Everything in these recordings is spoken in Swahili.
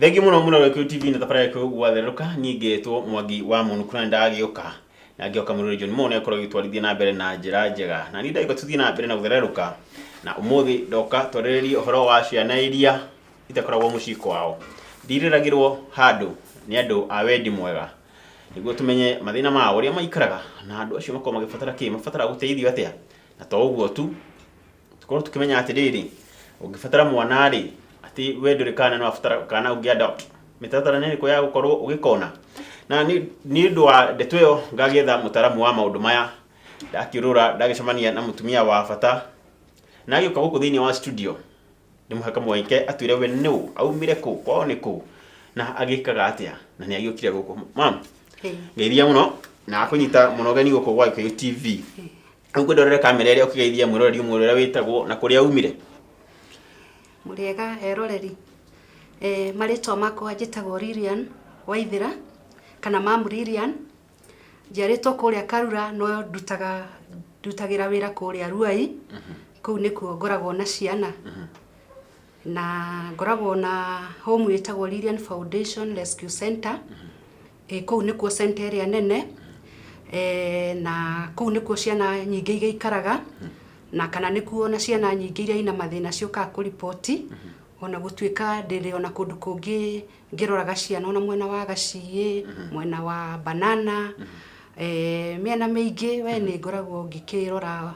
Thegi muno muno Gikuyu TV na tafara yako gwatheruka ningetwo Mwangi wa Munukuna ndagioka na ngioka muri John Mone akoro gitwarithia na mbere na njira njega na ni ndaiko tuthie na mbere na gutheruka na umuthi ndoka twarĩrĩrie ũhoro wa ciana iria itakoragwo mũciĩ kwao ndirĩragĩrwo handũ nĩ andũ a wendi mwega niguo tumenye mathĩna mao ũrĩa maikaraga na andũ acio makorwo magĩbatara kĩ mabatara gũteithio atĩa na to ũguo tu tukorwo tukimenya atĩrĩrĩ ũngĩbatara mwana rĩ ati we ndũrĩ kana no abatara kana ũngĩenda mĩtaratara nĩ ĩrĩkũ ya gũkorwo ũgĩkona na nĩ ũndũ wa ndeto ĩyo ngagĩetha mũtaramu wa maũndũ maya ndakiũrũra ndagĩcemania na mũtumia wa bata na agĩũka gũkũ thĩinĩ wa studio ndĩmũhaka mweke atwĩre we nũ aumire kũ kwao nĩ kũ na agĩkaga atĩa na nĩ agĩũkire gũkũ mam ngeithia mũno na kũnyita mũno ũgeni gũkũ gwa Gikuyu TV ngwendorere kamera ĩrĩa ũkĩgeithia mwĩroreri ũmwe ũrĩa wĩtagwo na kũrĩa umire Muriega eroreri marĩtwa makwa njĩtagwo Lilian Waithira kana Mam Lilian njiarĩtwo kũrĩa Karura no ndutagĩra wĩra kũrĩa Ruai kũu nĩkuo ngoragwo na ciana na ngoragwo na home ĩtagwo Lilian Foundation Rescue Center kũu nĩkuo center ĩrĩa nene na kũu nĩkuo ciana nyingĩ igĩikaraga na kana nĩkuo na ciana nyingĩ iria ina mathĩna ciũkaga kũripoti ona gũtuĩka ndĩrĩ ona kũndũ kũngĩ ngĩroraga ciana ona mwena wa Gaciĩ mwena wa Banana mĩena mĩingĩ we nĩ ngoragwo ngĩkĩrora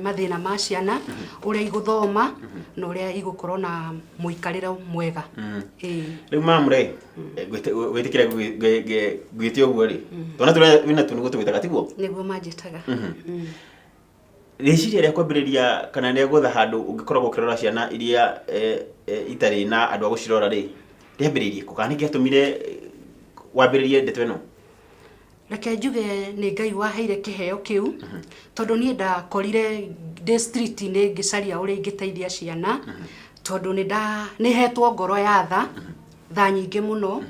mathĩna ma ciana ũrĩa igũthoma na ũrĩa igũkorwo na mũikarĩre mwega rĩu mamre gwĩtĩkĩra gwĩtio ũguo rĩ twana tũrĩa wĩna tu nĩguo tũgĩtaga tiguo nĩguo manjĩtaga rĩciria rĩa kwambĩrĩria kana nĩ gwetha handũ ũngĩkoragwo ũkĩrora ciana iria itarĩ na andũ a gũcirora rĩ rĩambĩrĩirie kũ kana nĩngĩatũmire wambĩrĩrie ndeto ĩno reke njuge nĩ Ngai waheire kĩheo kĩu tondũ niĩ ndakorire ndĩ street nĩ ngĩcaria ũrĩa ingĩteithia ciana tondũ nĩ hetwo ngoro ya tha nyingĩ mũno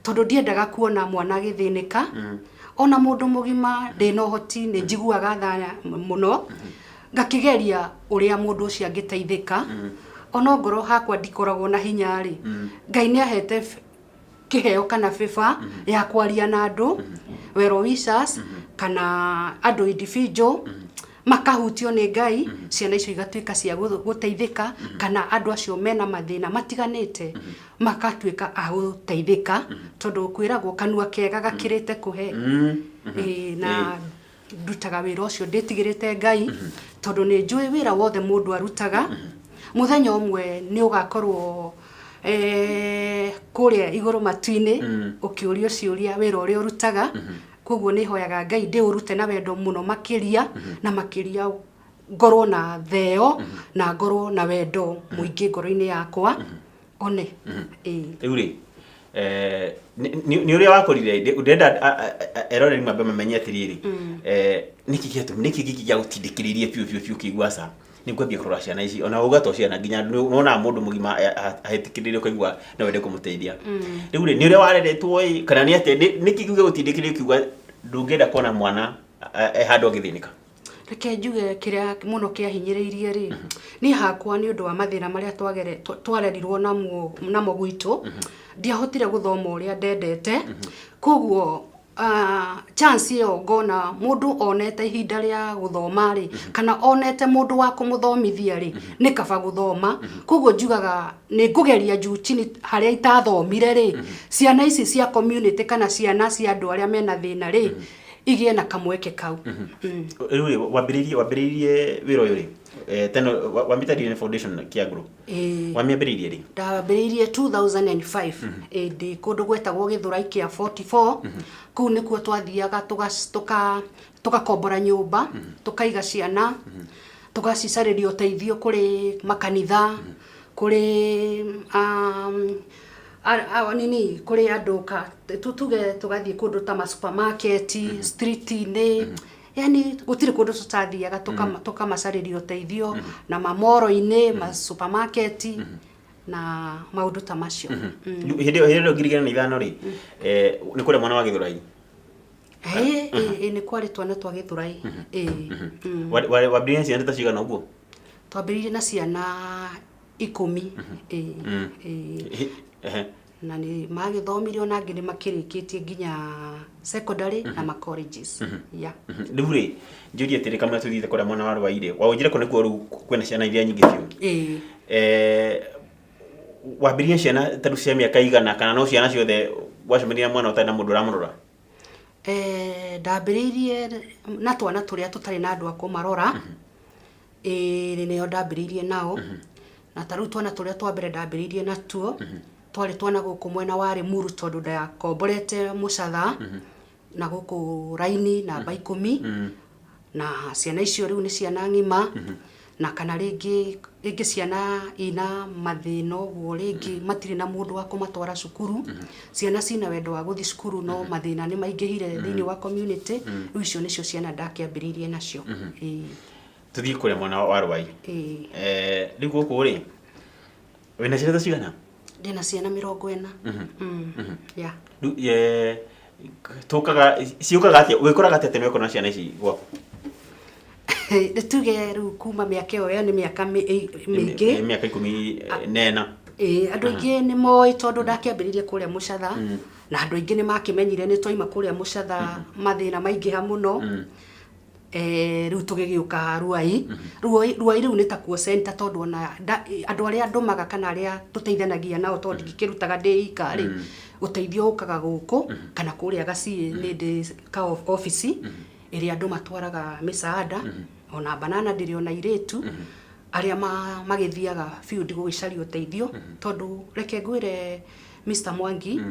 tondũ ndiendaga kuona mwana agĩthĩnĩka ona mũndũ mũgima ndĩna ũhoti nĩ njiguaga tha mũno ngakĩgeria ũrĩa mũndũ ũcio angĩteithĩka ona ngoro hakwa ndikoragwo na hinya rĩ Ngai nĩ ahete kĩheo kana favor ya kwaria na andũ well wishers kana andũ individual makahutio nĩ Ngai ciana icio igatuĩka cia gũteithĩka kana andũ acio mena mathĩna matiganĩte makatuĩka a gũteithĩka tondũ kwĩragwo kanua kega gakĩrĩte kũhe na ndutaga wĩra ũcio ndĩtigĩrĩte Ngai tondũ nĩ njũĩ wĩra wothe mũndũ arutaga mũthenya ũmwe nĩ ũgakorwo kũrĩa igũrũ matu-inĩ ũkĩũrio ciũria wĩra ũrĩa ũrutaga koguo nĩ hoyaga Ngai ndĩũrute na wendo mũno makĩria na makĩria ngorwo na theo na ngorwo na wendo mũingĩ ngoro-inĩ yakwa one rĩu rĩ nĩ ũrĩa wakorire ndenda eroreri mambe mamenye atĩrĩrĩ nĩkĩ gĩa gũtindĩkĩrĩirie biũ kĩigua nĩ kwambia kũrora ciana ici ona ũgatwa ciana nginya nona mũndũ mũgima ahetĩkĩrĩrio kũigua na wende kũmũteithia rĩu rĩ nĩ ũrĩa wareretwo kana nĩ atĩ nĩkĩ gĩa gũtindĩkĩrĩrio kiuga ndũngĩenda kuona mwana handũ agĩthĩnĩka reke njuge kĩrĩa mũno kĩahinyĩrĩirie rĩ niĩ hakwa nĩ ũndũ wa mathĩna marĩa twarerirwo namo gwitũ ndiahotire gũthoma ũrĩa ndendete koguo chance ĩyo ngona mũndũ onete ihinda rĩa gũthoma rĩ kana onete mũndũ wa kũmũthomithia rĩ nĩ kaba gũthoma koguo njugaga nĩ ngũgeria juu chini harĩa itathomire rĩ ciana ici cia community kana ciana cia andũ arĩa mena thĩna rĩ igĩe na kamweke kau rĩu wambĩrĩirie wĩra ũyũ rĩ teno wambĩta Lilian Foundation Kiagũrũ wamĩambĩrĩirie rĩ ndambĩrĩirie 2005 ndĩ kũndũ gwetagwo Gĩthũrai kĩa 44 kũu nĩkuo twathiaga tũgakombora nyũmba tũkaiga ciana tũgacicarĩria ũteithio kũrĩ makanitha kũrĩ kũrĩ andũ tuge tũgathiĩ kũndũ ta supermarket street-inĩ yani gũtirĩ kũndũ tũtathiaga tũkamacarĩria ũteithio na mamoro-inĩ supermarket na maũndũ ta macio hĩndĩ ĩyo ngirigana na ithano rĩ nĩ kũrĩa mwana wa Gĩthũrai nĩ kwarĩ twana twa Gĩthũrai wambĩrĩirie ciana ta cigana ũguo twambĩrĩirie na ciana 10 na nĩ magĩthomire ona angĩ nĩ makĩrĩkĩtie nginya secondary na ma colleges. Rĩu rĩ njũrie atĩrĩ kamwe tũthiĩte kũrĩa mwena wa Rũai-rĩ wawĩnjire kũ nĩkuo rĩu kwĩna ciana iria nyingĩ biũ? Wambĩrĩirie ciana ta rĩu cia mĩaka igana kana no ciana ciothe wacemania mwana ũtarĩ na mũndũ ũramũrora? Ndambĩrĩirie na twana tũrĩa tũtarĩ na andũ a kũmarora, nĩo ndambĩrĩirie nao, na ta rĩu twana tũrĩa twa mbere ndambĩrĩirie natuo twarĩ twana gũkũ mwena wa Limuru tondũ ndakomborete Mũcatha na gũkũ Raini na Baikũmi, na ciana icio rĩu nĩ ciana ng'ima, na kana rĩngĩ ciana ina mathĩna ũguo rĩngĩ matirĩ na mũndũ wa kũmatwara cukuru, ciana cina wendo wa gũthiĩ cukuru no mathĩna nĩ maingĩhire thĩinĩ wa community, rĩu icio nĩcio ciana ndakĩambĩrĩirie nacio. Tũthiĩ kũrĩa mwena wa Rũai. Rĩu gũkũ-rĩ wĩna ciana ta cigana? Ndĩna ciana 40. Rĩu ciũkaga atĩa wĩkoraga atĩa tene wĩkora ciana ici gwaku? Tuge rĩu kuma mĩaka ĩyo nĩ mĩaka mĩingĩ, mĩaka 14. Andũ aingĩ nĩ moĩ tondũ ndakĩambĩrĩirie kũrĩa Mũcatha, na andũ aingĩ nĩ makĩmenyire nĩ twaima kũrĩa Mũcatha mathĩna maingĩha mũno. Rĩu tũgĩgĩũka Rũai. Rũai rĩu nĩ takuo center tondũ ona andũ arĩa ndũmaga kana arĩa tũteithanagia nao tondũ ndikĩrutaga ndĩ ika-rĩ, ũteithio ũkaga gũkũ kana kũrĩa Gaciĩ nĩ ndĩ ka ofici ĩrĩa andũ matwaraga mĩsaada, ona banana ndĩrĩ ona irĩtu arĩa magĩthiaga field gũgĩcaria ũteithio, tondũ reke ngwĩre Mr. Mwangi,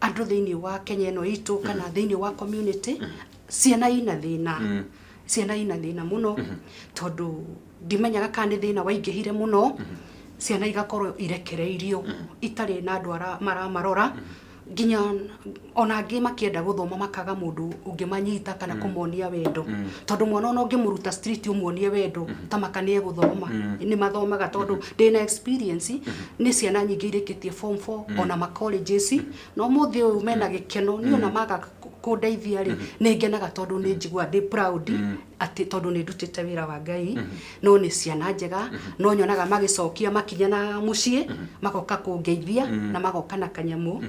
andũ thĩinĩ wa Kenya ĩno itũ kana thĩinĩ wa community ciana ina thĩna, ciana ina thĩna mũno, tondũ ndimenyaga kana nĩ thĩna waingĩhire mũno, ciana igakorwo irekereirio itarĩ na andũ maramarora, nginya ona angĩ makĩenda gũthoma makaga mũndũ ũngĩmanyita kana kũmonia wendo, tondũ mwana ona ũngĩmũruta street ũmuonie wendo ta maka nĩ egũthoma, nĩ mathomaga tondũ ndĩna experience nĩ ciana nyingĩ irĩkĩtie form 4 ona ma colleges, no mũthĩ ũyũ mena gĩkeno niĩ ona maga kũndeithia-rĩ nĩ ngenaga tondũ nĩ njiguaga ndĩ proud atĩ tondũ nĩ ndutĩte wĩra wa Ngai, no nĩ ciana njega, no nyonaga magĩcokia makinya na mũciĩ magoka kũngeithia na magoka na kanyamũ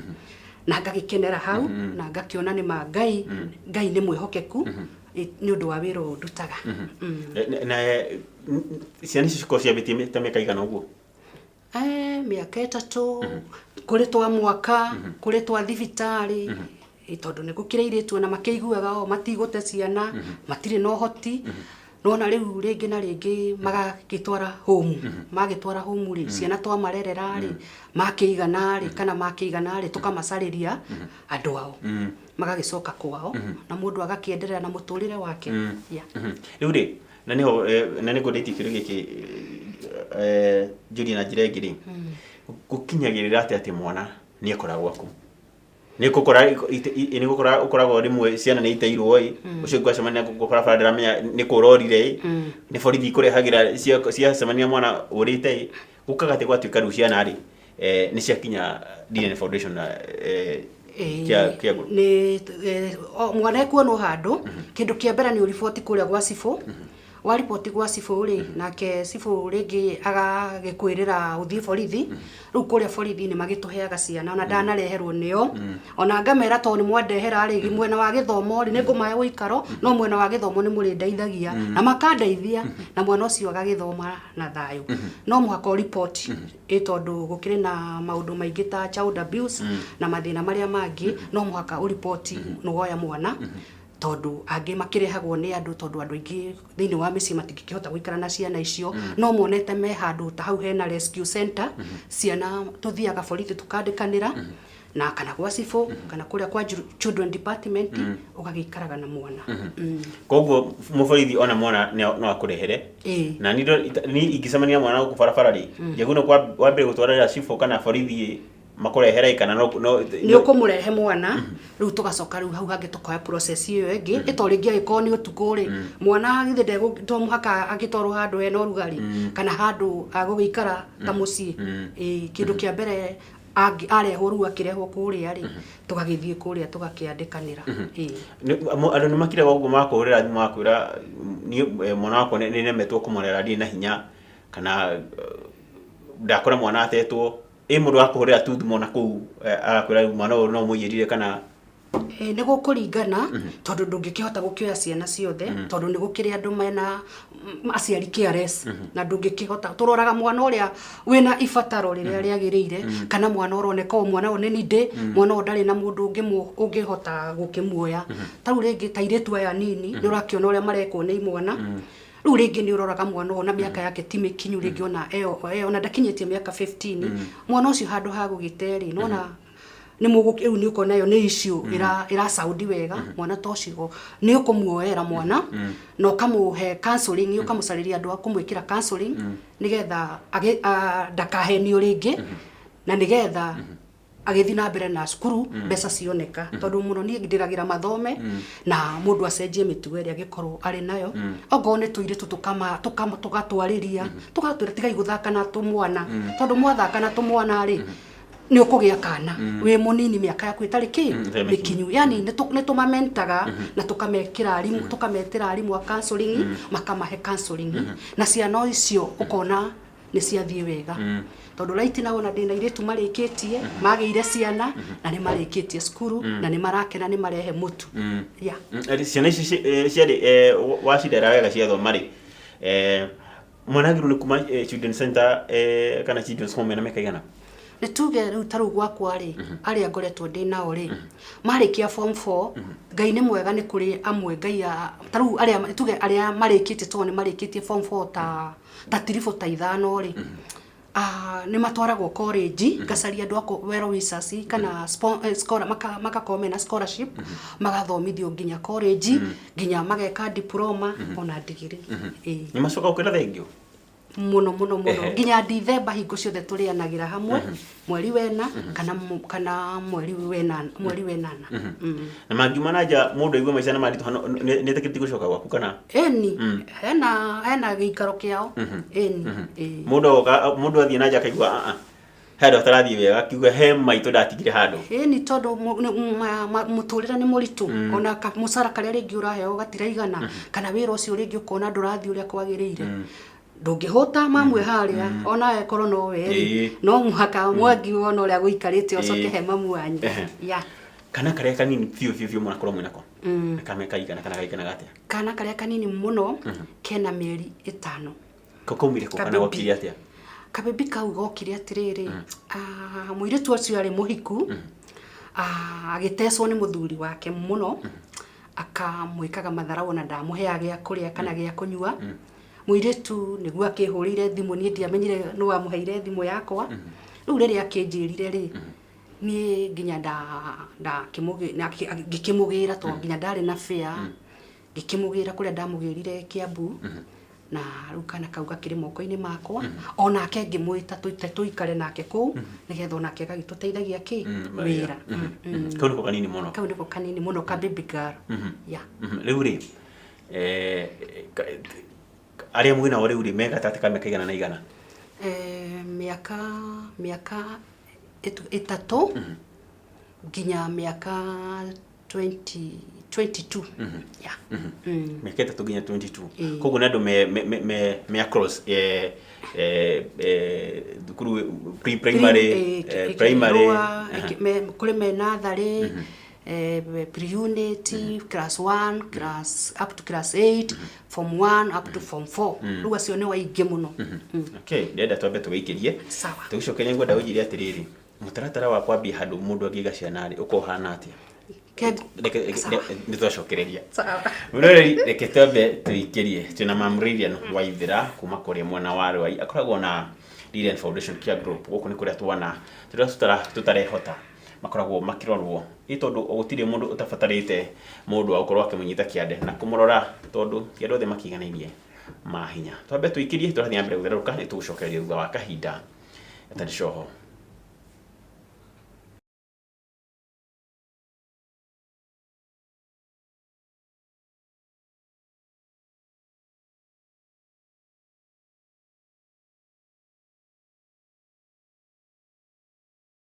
na ngagĩkenera hau na ngakĩona nĩ ma Ngai nĩ mwĩhokeku nĩ ũndũ wa wĩra ũyũ ndutaga. Na ciana ici cikorwo ciambĩtie ta mĩaka igana ũguo? Mĩaka 3, kũrĩ twa mwaka, kũrĩ twa thibitarĩ, tondũ nĩ gũkĩrĩ airĩtu na makĩiguaga matigũte ciana, matirĩ na ũhoti, nona rĩu rĩngĩ na rĩngĩ magagĩtwara home, magĩtwara home-rĩ ciana twamarerera-rĩ makĩigana-rĩ kana makĩigana-rĩ tũkamacarĩria andũ ao magagĩcoka kwao na mũndũ agakĩenderea na mũtũrĩre wake. Rĩu-rĩ na nĩ ngũndĩtie kĩrĩa gĩkĩ njũrie na njĩra ĩngĩ-rĩ, gũkinyagĩrĩra atĩ mwana nĩ ekoragwo aku nĩ gũkora ũkoragwo rĩmwe ciana nĩ iteirwo-ĩ, ũcio ngwacemania gũkũ barabara ndĩramenya nĩ kũrorire-ĩ, nĩ borithi ikũrehagĩra ciacemania mwana ũrĩte-ĩ, gũkaga atĩ gwatuĩka rĩu ciana-rĩ nĩ ciakinya DNA Foundation kĩagũrũ? Mwana ekuonwo handũ, kĩndũ kĩa mbere nĩ ũriboti kũrĩa gwa cibũ, wariboti gwa cibũ-rĩ nake cibũ rĩngĩ agagĩkwĩrĩra ũthiĩ borithi, rĩu kũrĩa borithi nĩ magĩtũheaga ciana ona ndanareherwo nĩo, ona ngamera tondũ nĩ mwandehera-rĩ mwena wa gĩthomo-rĩ nĩ ngũmahe ũikaro, no mwena wa gĩthomo nĩ mũrĩndeithagia na makandeithia na mwana ũcio agagĩthoma na thayũ, no mũhaka ũriboti tondũ gũkĩrĩ na maũndũ maingĩ ta child abuse na mathĩna marĩa mangĩ, no mũhaka ũriboti nĩ woya mwana, tondũ angĩ makĩrehagwo nĩ andũ tondũ andũ aingĩ thĩinĩ wa mĩciĩ matingĩkĩhota gũikara na ciana icio, no monete me handũ ta hau hena rescue center, ciana tũthiaga borithi tũkandĩkanĩra na kana gwa cibũ kana kũrĩa kwa children department ũgagĩikaraga na mwana. Koguo mũborithi ona mwana no akũrehere, na niĩ ingĩcemania mwana gũkũ barabara-rĩ njagĩrĩirwo wambere gũtwarĩra cibũ kana borithi makũrehere kana nĩ ũkũmũrehe mwana, rĩu tũgacoka rĩu hau hangĩ tũkoya process ĩyo ĩngĩ ĩto rĩngĩ agĩkorwo nĩ ũtukũ-rĩ mwana githĩ to mũhaka agĩtwarwo handũ hena ũrugarĩ kana handũ agũgĩikara ta mũciĩ, kĩndũ kĩa mbere arehwo rĩu akĩrehwo kũrĩa-rĩ tũgagĩthiĩ kũrĩa tũgakĩandĩkanĩra. Andũ nĩ makĩrega ũguo makũhũrĩra thimũ makwĩra mwana wakwa nĩ nemetwo kũmũrera ndirĩ na hinya kana ndakora mwana atetwo mundu akuhurira tu thumo na kuu akwira mwana no muyirire kana nä gå kå ringana tondå ndå ngä kä hota gå kä oya ciana ciothe tondå nä gå kä rä andå mena aciari KRS na ndå ngä kä hota tå roraga mwana å rä a wä na ibataro rä rä a rä agä rä ire kana mwana å roneka o mwana å nä nindä mwana å ndarä na må ndå å ngä hota gå kä muoya ta rä u rä ngä tairä tu aya nini nä å rakä ona å rä a marekwo nä imwana rä u rä ngä nä å roraga mwana å na mä aka yake ti mä kinyu rä ngä ona ndakinyä tie mä aka 15 mwana å cio handå ha gå gä terä nona nä må gå nä å kona yo nä icio ä saudi wega mwana ta ũcio nä å kå muoera mwana na å kamå he counseling å kamå carä ria andå a kå mwä kä ra counseling nä getha ndakahenio rä ngä na nä getha agä thiä na mbere na cukuru mbeca cioneka tondå må no niä ndä ragä ra mathome na må ndå acenjie mä tugo ä rä a angä korwo arä nayo ongo nä tå irä tå tå gatwarä ria tå gatwä ra tigai gå thaka na tå mwana tondå mwathaka na tå mwana rä nä å kå gä a kana wä må nini mä aka yaku ä tarä kä kinyu yani nä tå mamentaga na tå kamekä ra arimå tå kametä ra arimå a counseling makamahe counseling na ciana icio å kona nä ciathiä wega tondå raiti na ona ndä na irä tu marä kä tie magä ire ciana na nä marä kä tie cukuru na nä marakena nä marehe må tu ciana ici ciarä wacindera wega ciathoma rä mwanagä nä kuma children center kana children's home na meka igana nä tuge rä u ta rä u gwakwa rä arä a ngoretwo ndä nao rä marä kia form 4 ngai nä mwega nä kå rä amwe ngai ta rä u tuge arä a marä kä tie tondå nä marä kä tie form 4 ta tiribå ta ithano rä nä matwaragwo college ngacaria andå ako well wishers kana magakorwo mena scholarship magathomithio nginya college nginya mageka diploma ona degree nä macoka gå kä ra thengio muno nginya December hingo ciothe tå rä anagä ra hamwe mweri wena kana mweri wenana na mangiuma na nja må ndå aigua maica nä maritå nä tä kä ti gå coka gwaku kana eni hena gä ikaro kä ao eni må ndå athiä na nja akaigua handå atarathiä wega akiuga he maitå ndatigire handå eni tondå må tå rä re nä må ritå ona må cara karä a rä ngä å raheo gatiraigana kana wä ra å cio rä ngä å kona ndå rathiä å rä a kwagä rä ire ndungihota mamwe haria ona ekorwo no we no muhaka mwangi wona uria guikarite ucoke he mamu wanyu kana karia kanini biu mwana korwo mwinako kameka igana kana gaikana gatia kana karia kanini muno kena mieri 5 kokomire ko kana gokiri atia kabebi kau gokiri atiriri muiritu ucio ari muhiku agiteswo ni muthuri wake muno akamwikaga matharau na ndamuheaga gya kuria kana gya kunyua muiritu niguo akihurire thimu ni ndiamenyire no wamuheire thimu yakwa riu riria akinjirire ri ni nginya ngikimugira to nginya ndari na fare ngikimugira kuria ndamugirire Kiambu na riu kana kau gakiri moko-ini makwa ona ke ngimwita tuikare nake kuu nigetha onake gagituteithagia ki wira kau niko kanini muno kau niko kanini muno ka baby girl riu ri aria mwina ore uri mega tati kama kaigana na igana miaka 3 nginya miaka 22 miaka 3 nginya 22 koguo nando me across dukuru primary kule me nathari pre-unit, class 1, up to class 8, form 1 up to form 4. Ruga cio nä waingä må no. Okay, ndenda twambe tũgĩikĩrie. Sawa. Tũgĩcokeria ngwenda ũnjĩre atĩrĩrĩ, mũtaratara wa kwambia handũ mũndũ angĩiga ciana rĩ ũkohana atĩa? Nĩ twacokereria. Sawa. Mũroreri reke twambe tũikĩrie. Twĩna Mam Lilian Waithĩra kuma kũrĩa mwena wa Rwai. Akoragwo na Lilian Foundation Care Group. Gũkũ nĩ kũrĩa twana tũtarehota makoragwo makirorwo itondu gutire mundu utabatarite mundu akorwo akimunyita kiande na kumurora tondu kiande othe makiganairie mahinya twambe tuikirie turathia mbere gutherũka ni tugucokereria thutha wa kahinda atari coho.